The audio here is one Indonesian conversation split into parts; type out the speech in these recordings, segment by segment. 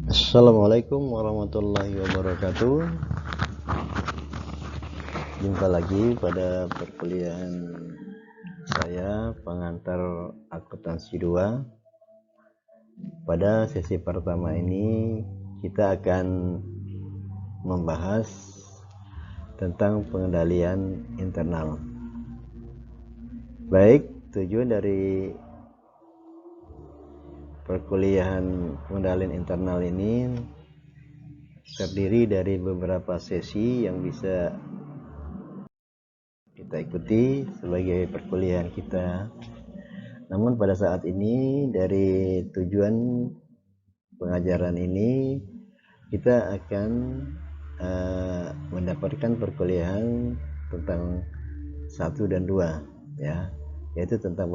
Assalamualaikum warahmatullahi wabarakatuh. Jumpa lagi pada perkuliahan saya pengantar akuntansi 2. Pada sesi pertama ini kita akan membahas tentang pengendalian internal. Baik, tujuan dari perkuliahan pengendalian internal ini terdiri dari beberapa sesi yang bisa kita ikuti sebagai perkuliahan kita. Namun pada saat ini dari tujuan pengajaran ini kita akan mendapatkan perkuliahan tentang 1 dan 2 ya, yaitu tentang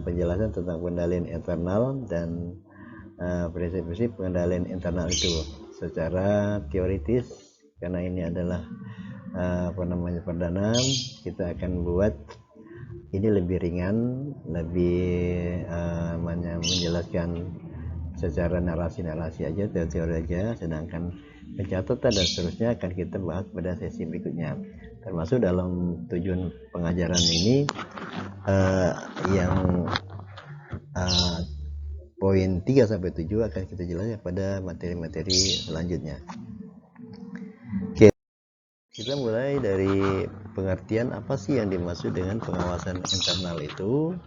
penjelasan tentang pengendalian internal dan prinsip-prinsip pengendalian internal itu secara teoritis, karena ini adalah perdana. Kita akan buat ini lebih ringan, lebih menjelaskan secara narasi aja, teori aja, sedangkan pencatatan dan seterusnya akan kita bahas pada sesi berikutnya. Termasuk dalam tujuan pengajaran ini yang poin 3 sampai 7 akan kita jelaskan pada materi-materi selanjutnya. Oke, kita mulai dari pengertian apa sih yang dimaksud dengan pengawasan internal itu.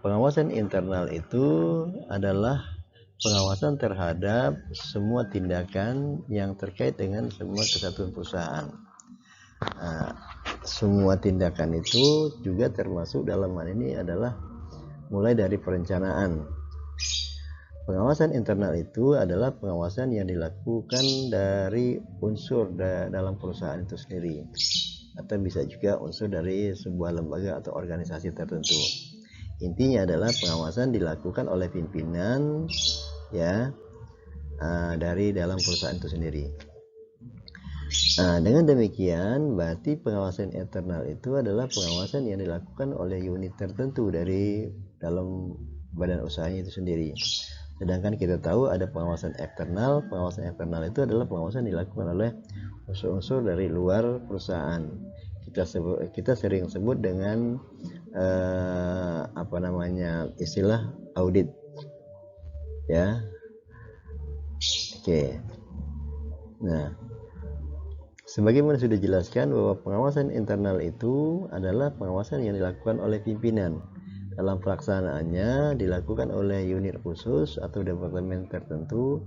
Pengawasan internal itu adalah pengawasan terhadap semua tindakan yang terkait dengan semua kesatuan perusahaan. Semua tindakan itu juga termasuk dalam hal ini adalah mulai dari perencanaan. Pengawasan internal itu adalah pengawasan yang dilakukan dari unsur dalam perusahaan itu sendiri, atau bisa juga unsur dari sebuah lembaga atau organisasi tertentu. Intinya adalah pengawasan dilakukan oleh pimpinan ya dari dalam perusahaan itu sendiri. Dengan demikian berarti pengawasan internal itu adalah pengawasan yang dilakukan oleh unit tertentu dari dalam badan usahanya itu sendiri. Sedangkan kita tahu ada pengawasan eksternal. Pengawasan eksternal itu adalah pengawasan yang dilakukan oleh unsur-unsur dari luar perusahaan. Kita sering sebut dengan istilah audit ya. Oke. Nah, sebagaimana sudah dijelaskan bahwa pengawasan internal itu adalah pengawasan yang dilakukan oleh pimpinan. Dalam pelaksanaannya dilakukan oleh unit khusus atau departemen tertentu,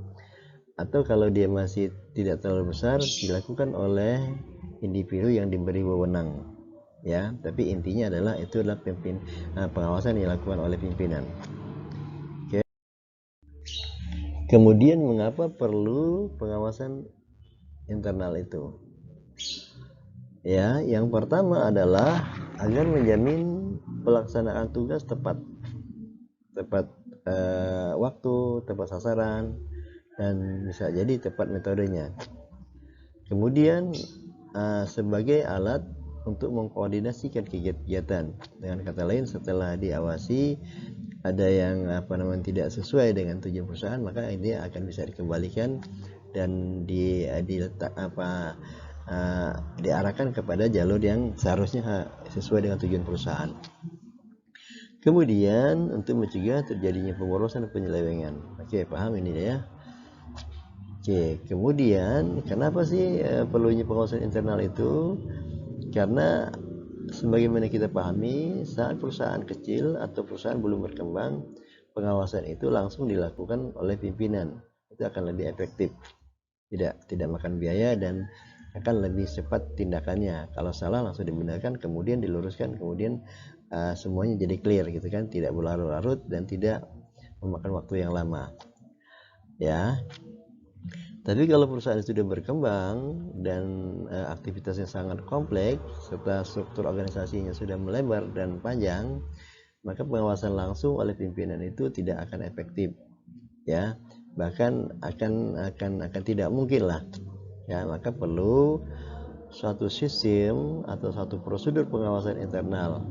atau kalau dia masih tidak terlalu besar dilakukan oleh individu yang diberi wewenang ya. Tapi intinya adalah itu adalah pengawasan yang dilakukan oleh pimpinan. Oke. Kemudian mengapa perlu pengawasan internal itu? Ya, yang pertama adalah agar menjamin pelaksanaan tugas tepat waktu, tepat sasaran, dan bisa jadi tepat metodenya. Kemudian sebagai alat untuk mengkoordinasikan kegiatan. Dengan kata lain, setelah diawasi ada yang tidak sesuai dengan tujuan perusahaan, maka ini akan bisa dikembalikan dan diarahkan kepada jalur yang seharusnya sesuai dengan tujuan perusahaan. Kemudian untuk mencegah terjadinya pemborosan dan penyelewengan. Oke, paham ini ya. Oke, kemudian kenapa sih perlunya pengawasan internal itu? Karena sebagaimana kita pahami, saat perusahaan kecil atau perusahaan belum berkembang, pengawasan itu langsung dilakukan oleh pimpinan. Itu akan lebih efektif, tidak makan biaya, dan akan lebih cepat tindakannya. Kalau salah langsung dibenarkan, kemudian diluruskan, kemudian semuanya jadi clear gitu kan, tidak berlarut-larut dan tidak memakan waktu yang lama ya. Tapi kalau perusahaan sudah berkembang dan aktivitasnya sangat kompleks serta struktur organisasinya sudah melebar dan panjang, maka pengawasan langsung oleh pimpinan itu tidak akan efektif ya, bahkan akan tidak mungkin lah ya. Maka perlu suatu sistem atau satu prosedur pengawasan internal,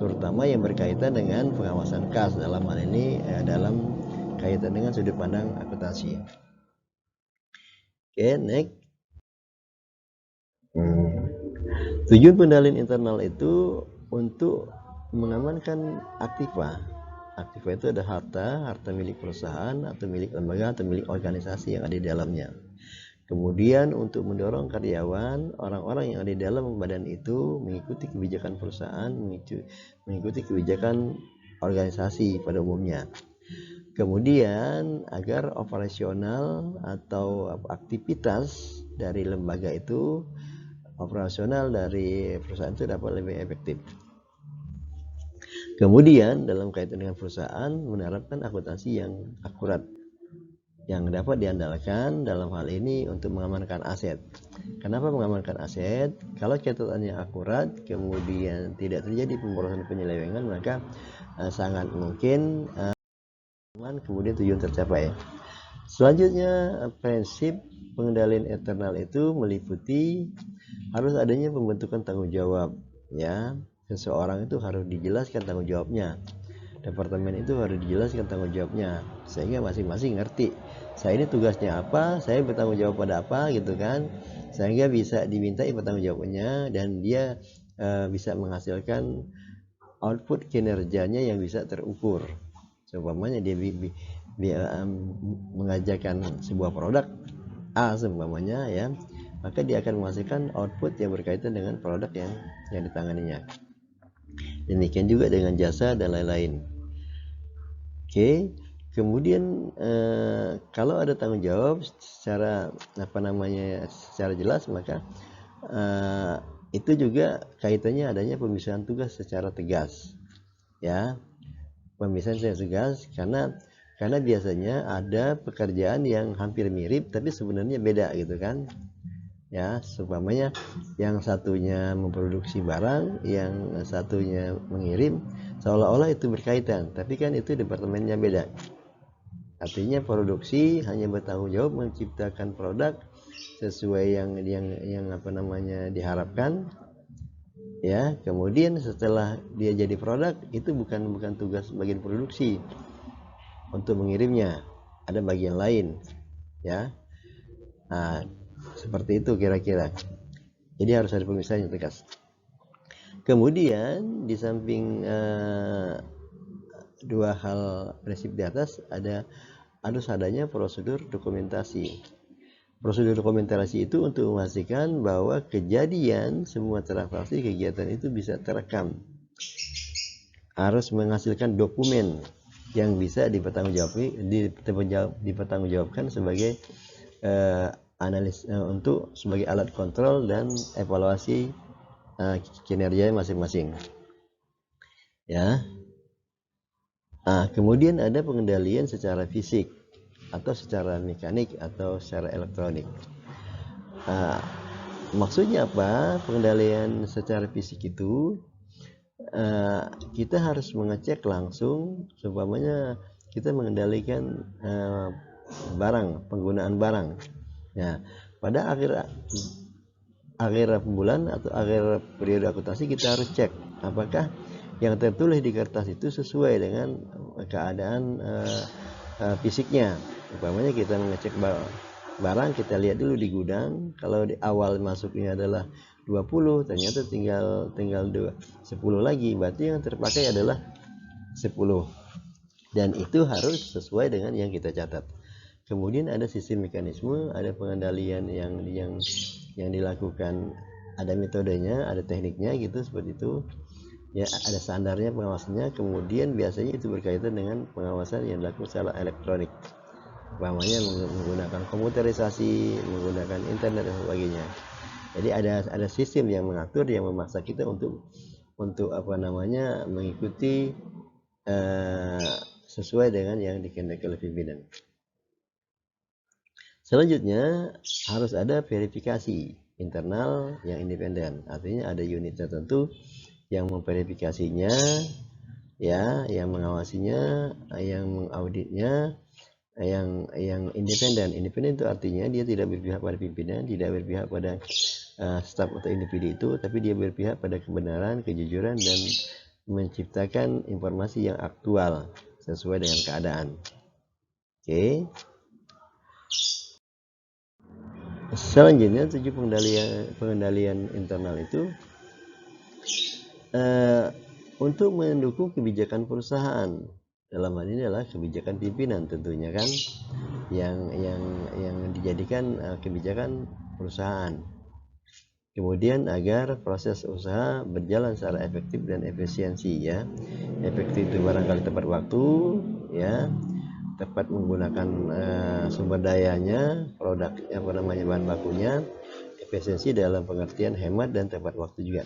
terutama yang berkaitan dengan pengawasan kas. Dalam hal ini dalam berkaitan dengan sudut pandang akuntansi. Oke, next. Tujuan pengendalian internal itu untuk mengamankan aktiva. Aktiva itu ada harta milik perusahaan atau milik lembaga atau milik organisasi yang ada di dalamnya. Kemudian untuk mendorong karyawan, orang-orang yang ada di dalam badan itu mengikuti kebijakan perusahaan, mengikuti kebijakan organisasi pada umumnya. Kemudian agar operasional atau aktivitas dari lembaga itu, operasional dari perusahaan itu dapat lebih efektif. Kemudian dalam kaitan dengan perusahaan menerapkan akuntansi yang akurat, yang dapat diandalkan dalam hal ini untuk mengamankan aset. Kenapa mengamankan aset? Kalau catatannya akurat, kemudian tidak terjadi pemborosan penyelewengan, maka sangat mungkin kemudian tujuan tercapai. Selanjutnya, prinsip pengendalian internal itu meliputi harus adanya pembentukan tanggung jawab, ya. Seseorang itu harus dijelaskan tanggung jawabnya. Departemen itu harus dijelaskan tanggung jawabnya sehingga masing-masing ngerti saya ini tugasnya apa, saya bertanggung jawab pada apa gitu kan, sehingga bisa dimintai bertanggung jawabnya dan dia bisa menghasilkan output kinerjanya yang bisa terukur. Seumpamanya dia mengajarkan sebuah produk A seumpamanya, ya, maka dia akan menghasilkan output yang berkaitan dengan produk yang ditanganinya. Demikian juga dengan jasa dan lain-lain. Oke, kemudian kalau ada tanggung jawab secara secara jelas, maka itu juga kaitannya adanya pemisahan tugas secara tegas, ya, pemisahan secara tegas karena biasanya ada pekerjaan yang hampir mirip tapi sebenarnya beda gitu kan. Ya, seumpamanya yang satunya memproduksi barang, yang satunya mengirim, seolah-olah itu berkaitan, tapi kan itu departemennya beda. Artinya produksi hanya bertanggung jawab menciptakan produk sesuai yang diharapkan, ya. Kemudian setelah dia jadi produk, itu bukan tugas bagian produksi untuk mengirimnya, ada bagian lain, ya. Nah, seperti itu kira-kira. Jadi harus ada pemisahan yang tegas. Kemudian di samping dua hal prinsip di atas, harus adanya prosedur dokumentasi. Prosedur dokumentasi itu untuk memastikan bahwa kejadian semua transaksi kegiatan itu bisa terekam. Harus menghasilkan dokumen yang bisa dipertanggungjawabkan sebagai analis untuk sebagai alat kontrol dan evaluasi kinerja masing-masing, ya. Kemudian ada pengendalian secara fisik atau secara mekanik atau secara elektronik. Maksudnya apa? Pengendalian secara fisik itu kita harus mengecek langsung, seumpamanya kita mengendalikan penggunaan barang. Nah, pada akhir bulan atau akhir periode akuntansi kita harus cek apakah yang tertulis di kertas itu sesuai dengan keadaan fisiknya. Umpamanya kita mengecek barang, kita lihat dulu di gudang, kalau di awal masuknya adalah 20, ternyata tinggal 10 lagi, berarti yang terpakai adalah 10, dan itu harus sesuai dengan yang kita catat. Kemudian ada sistem mekanisme, ada pengendalian yang dilakukan, ada metodenya, ada tekniknya gitu, seperti itu, ya, ada standarnya pengawasannya. Kemudian biasanya itu berkaitan dengan pengawasan yang dilakukan secara elektronik, umpamanya menggunakan komputerisasi, menggunakan internet dan sebagainya. Jadi ada sistem yang mengatur, yang memaksa kita untuk mengikuti sesuai dengan yang dikehendaki oleh pimpinan. Selanjutnya harus ada verifikasi internal yang independen, artinya ada unit tertentu yang memverifikasinya, ya, yang mengawasinya, yang mengauditnya, yang independen. Independen itu artinya dia tidak berpihak pada pimpinan, tidak berpihak pada staf atau individu itu, tapi dia berpihak pada kebenaran, kejujuran, dan menciptakan informasi yang aktual sesuai dengan keadaan. Oke. Selanjutnya pengendalian internal itu untuk mendukung kebijakan perusahaan. Dalam hal ini adalah kebijakan pimpinan tentunya kan, yang dijadikan kebijakan perusahaan. Kemudian agar proses usaha berjalan secara efektif dan efisiensi ya. Efektif itu barangkali tepat waktu ya, tepat menggunakan sumber dayanya, bahan bakunya, efisiensi dalam pengertian hemat dan tepat waktu juga.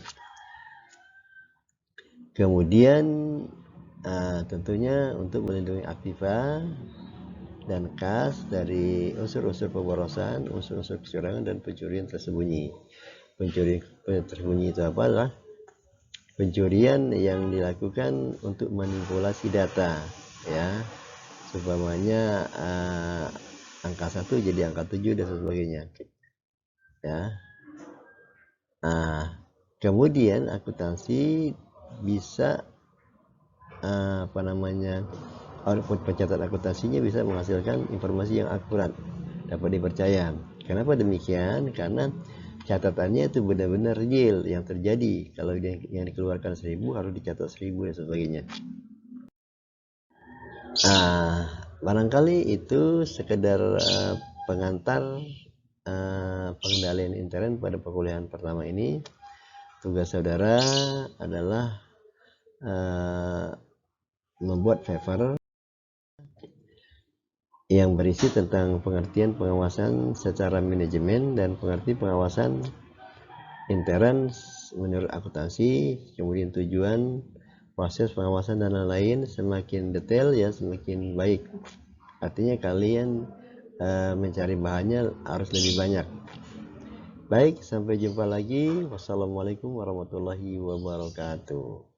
Kemudian tentunya untuk melindungi aktiva dan kas dari unsur-unsur pemborosan, unsur-unsur kecurangan dan pencurian tersembunyi. Pencurian tersembunyi itu apa? Adalah pencurian yang dilakukan untuk manipulasi data ya, supaya angka 1 jadi angka 7 dan sebagainya ya. Kemudian akuntansi bisa output pencatatan akuntansinya bisa menghasilkan informasi yang akurat, dapat dipercaya. Kenapa demikian? Karena catatannya itu benar-benar real yang terjadi. Kalau yang dikeluarkan 1000 harus dicatat 1000 dan sebagainya. Barangkali itu sekedar pengantar pengendalian intern pada perkuliahan pertama ini. Tugas saudara adalah membuat paper yang berisi tentang pengertian pengawasan secara manajemen dan pengertian pengawasan intern menurut akuntansi, kemudian tujuan, proses pengawasan dan lain-lain. Semakin detail ya semakin baik. Artinya kalian mencari bahannya harus lebih banyak. Baik, sampai jumpa lagi. Wassalamualaikum warahmatullahi wabarakatuh.